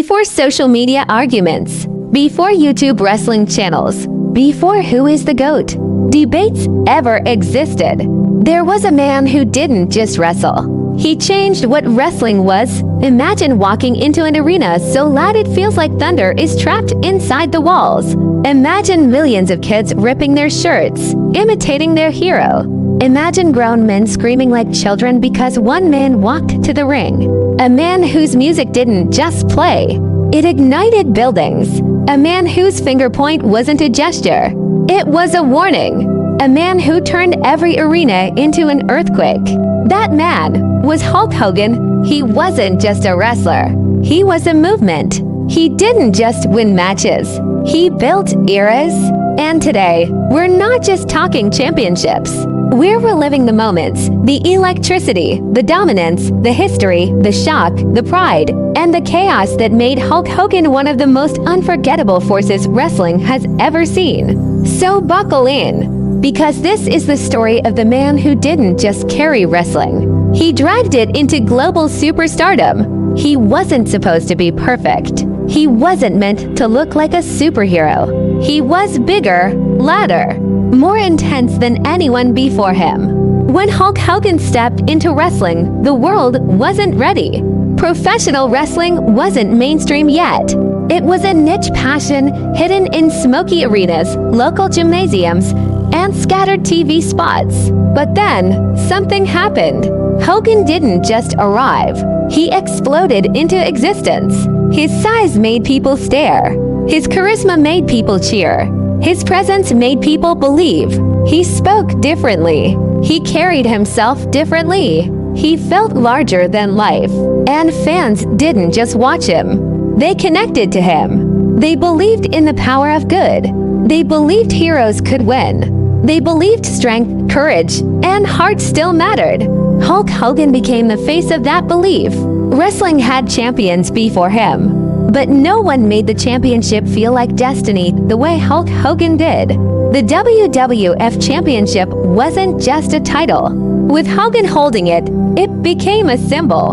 Before social media arguments, before YouTube wrestling channels, before who is the GOAT debates ever existed, there was a man who didn't just wrestle. He changed what wrestling was. Imagine walking into an arena so loud it feels like thunder is trapped inside the walls. Imagine millions of kids ripping their shirts, imitating their hero. Imagine grown men screaming like children because one man walked to the ring. A man whose music didn't just play, it ignited buildings. A man whose finger point wasn't a gesture, it was a warning. A man who turned every arena into an earthquake. That man was Hulk Hogan. He wasn't just a wrestler, he was a movement. He didn't just win matches, he built eras. And today, we're not just talking championships. We're reliving the moments, the electricity, the dominance, the history, the shock, the pride, and the chaos that made Hulk Hogan one of the most unforgettable forces wrestling has ever seen. So buckle in, because this is the story of the man who didn't just carry wrestling. He dragged it into global superstardom. He wasn't supposed to be perfect. He wasn't meant to look like a superhero. He was bigger, louder, more intense than anyone before him. When Hulk Hogan stepped into wrestling, the world wasn't ready. Professional wrestling wasn't mainstream yet. It was a niche passion hidden in smoky arenas, local gymnasiums, and scattered TV spots. But then, something happened. Hogan didn't just arrive. He exploded into existence. His size made people stare. His charisma made people cheer. His presence made people believe. He spoke differently. He carried himself differently. He felt larger than life. And fans didn't just watch him. They connected to him. They believed in the power of good. They believed heroes could win. They believed strength, courage, and heart still mattered. Hulk Hogan became the face of that belief. Wrestling had champions before him, but no one made the championship feel like destiny the way Hulk Hogan did. The WWF Championship wasn't just a title. With Hogan holding it, it became a symbol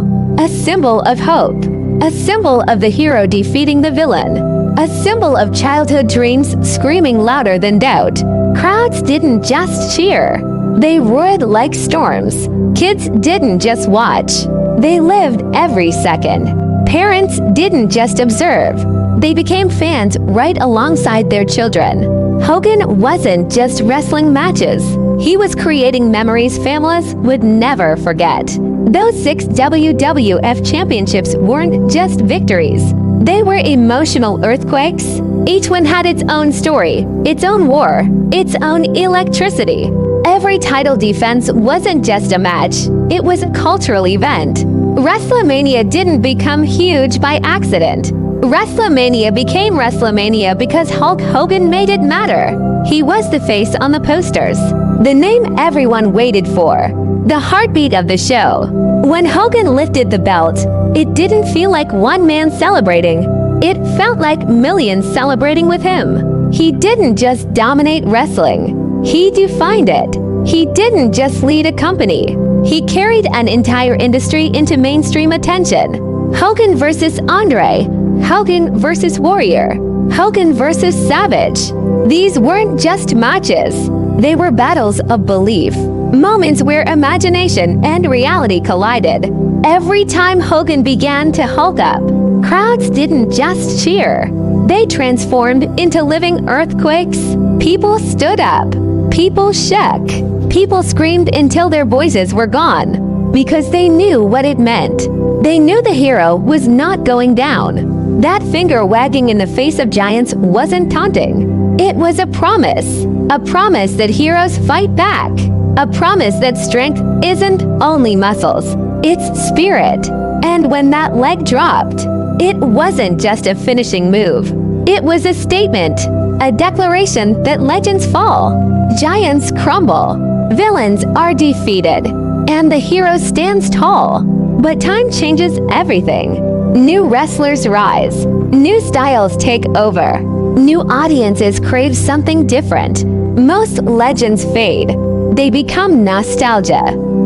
of hope, a symbol of the hero defeating the villain, a symbol of childhood dreams screaming louder than doubt. Crowds didn't just cheer, they roared like storms. Kids didn't just watch, they lived every second. Parents didn't just observe, they became fans right alongside their children. Hogan wasn't just wrestling matches, he was creating memories families would never forget. Those 6 WWF championships weren't just victories, they were emotional earthquakes. Each one had its own story, its own war, its own electricity. Every title defense wasn't just a match, it was a cultural event. WrestleMania didn't become huge by accident. WrestleMania became WrestleMania because Hulk Hogan made it matter. He was the face on the posters, the name everyone waited for, the heartbeat of the show. When Hogan lifted the belt, it didn't feel like one man celebrating. It felt like millions celebrating with him. He didn't just dominate wrestling, he defined it. He didn't just lead a company, he carried an entire industry into mainstream attention. Hogan versus Andre, Hogan versus Warrior, Hogan versus Savage. These weren't just matches, they were battles of belief, moments where imagination and reality collided. Every time Hogan began to hulk up, crowds didn't just cheer, they transformed into living earthquakes. People stood up, people shook, people screamed until their voices were gone, because they knew what it meant. They knew the hero was not going down. That finger wagging in the face of giants wasn't taunting. It was a promise that heroes fight back, a promise that strength isn't only muscles, it's spirit. And when that leg dropped, it wasn't just a finishing move. It was a statement, a declaration that legends fall, giants crumble, villains are defeated, and the hero stands tall. But time changes everything. New wrestlers rise, new styles take over, new audiences crave something different. Most legends fade, they become nostalgia,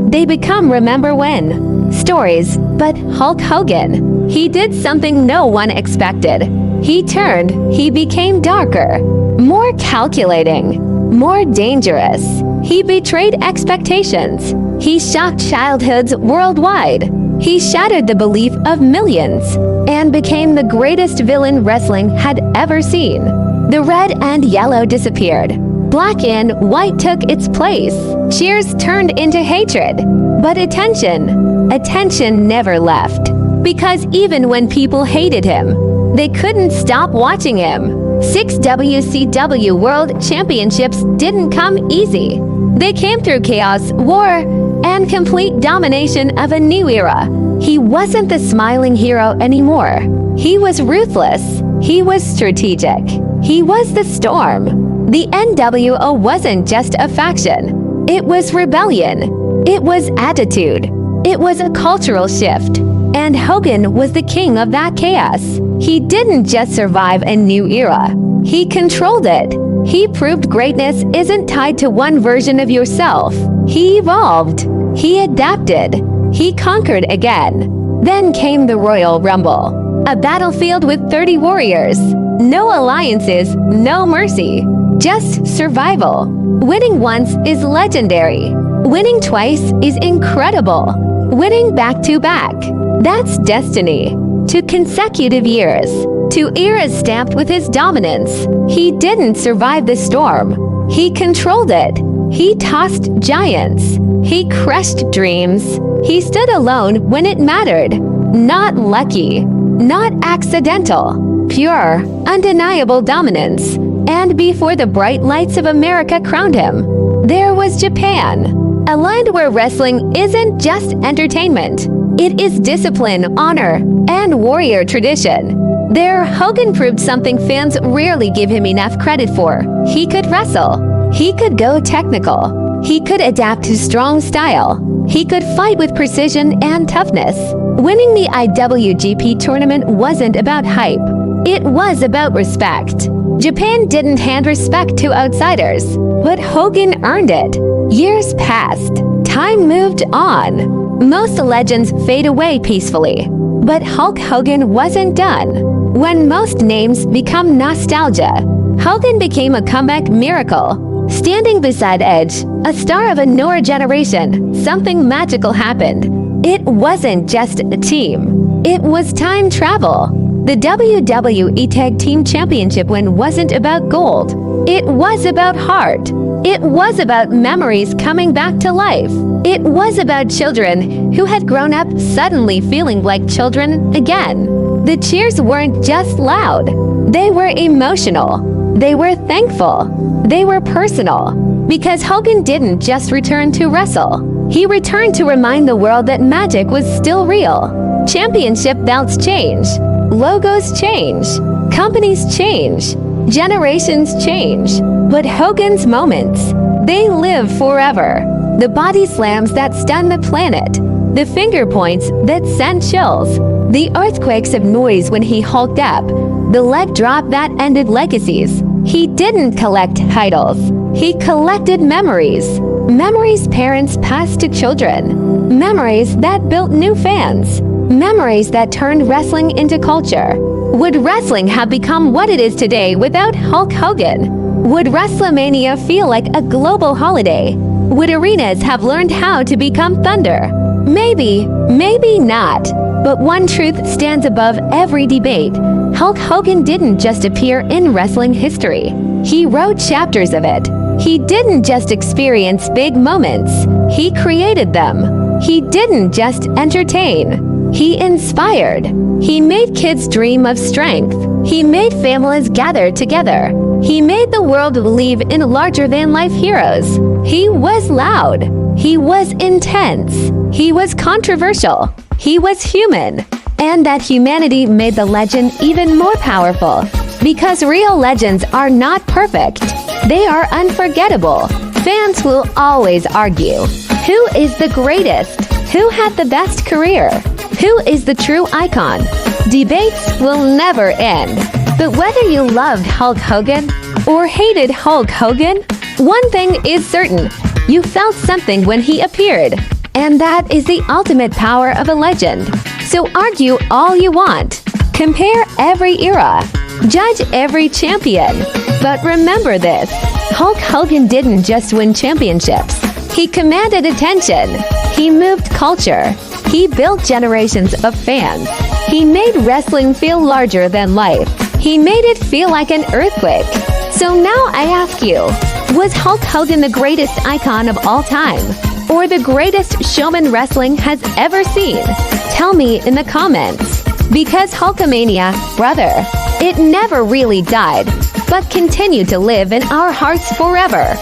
they become remember when. stories, but Hulk Hogan, he did something no one expected. He became darker, more calculating, more dangerous. He betrayed expectations. He shocked childhoods worldwide. He shattered the belief of millions and became the greatest villain wrestling had ever seen. The red and yellow disappeared. Black and white took its place. Cheers turned into hatred. But attention never left. Because even when people hated him, they couldn't stop watching him. 6 WCW World Championships didn't come easy. They came through chaos, war, and complete domination of a new era. He wasn't the smiling hero anymore. He was ruthless. He was strategic. He was the storm. The NWO wasn't just a faction. It was rebellion. It was attitude. It was a cultural shift. And Hogan was the king of that chaos. He didn't just survive a new era. He controlled it. He proved greatness isn't tied to one version of yourself. He evolved. He adapted. He conquered again. Then came the Royal Rumble, a battlefield with 30 warriors. No alliances, no mercy. Just survival. Winning once is legendary. Winning twice is incredible. Winning back-to-back, that's destiny. To consecutive years, to eras stamped with his dominance. He didn't survive the storm. He controlled it. He tossed giants. He crushed dreams. He stood alone when it mattered. Not lucky, not accidental. Pure, undeniable dominance. And before the bright lights of America crowned him, there was Japan, a land where wrestling isn't just entertainment. It is discipline, honor, and warrior tradition. There, Hogan proved something fans rarely give him enough credit for. He could wrestle. He could go technical. He could adapt to strong style. He could fight with precision and toughness. Winning the IWGP tournament wasn't about hype. It was about respect. Japan didn't hand respect to outsiders, but Hogan earned it. Years passed. Time moved on. Most legends fade away peacefully, but Hulk Hogan wasn't done. When most names become nostalgia, Hogan became a comeback miracle. Standing beside Edge, a star of a newer generation, something magical happened. It wasn't just a team. It was time travel. The WWE Tag Team Championship win wasn't about gold. It was about heart. It was about memories coming back to life. It was about children who had grown up suddenly feeling like children again. The cheers weren't just loud. They were emotional. They were thankful. They were personal. Because Hogan didn't just return to wrestle. He returned to remind the world that magic was still real. Championship belts change. Logos change. Companies change. Generations change. But Hogan's moments, they live forever. The body slams that stun the planet. The finger points that sent chills. The earthquakes of noise when he hulked up. The leg drop that ended legacies. He didn't collect titles. He collected memories. Memories parents passed to children. Memories that built new fans. Memories that turned wrestling into culture. Would wrestling have become what it is today without Hulk Hogan? Would WrestleMania feel like a global holiday? Would arenas have learned how to become thunder? Maybe, maybe not. But one truth stands above every debate. Hulk Hogan didn't just appear in wrestling history. He wrote chapters of it. He didn't just experience big moments. He created them. He didn't just entertain. He inspired. He made kids dream of strength. He made families gather together. He made the world believe in larger-than-life heroes. He was loud. He was intense. He was controversial. He was human. And that humanity made the legend even more powerful. Because real legends are not perfect. They are unforgettable. Fans will always argue. Who is the greatest? Who had the best career? Who is the true icon? Debates will never end. But whether you loved Hulk Hogan or hated Hulk Hogan, one thing is certain. You felt something when he appeared. And that is the ultimate power of a legend. So argue all you want. Compare every era. Judge every champion. But remember this, Hulk Hogan didn't just win championships. He commanded attention. He moved culture. He built generations of fans. He made wrestling feel larger than life. He made it feel like an earthquake. So now I ask you, was Hulk Hogan the greatest icon of all time? Or the greatest showman wrestling has ever seen? Tell me in the comments. Because Hulkamania, brother, it never really died, but continued to live in our hearts forever.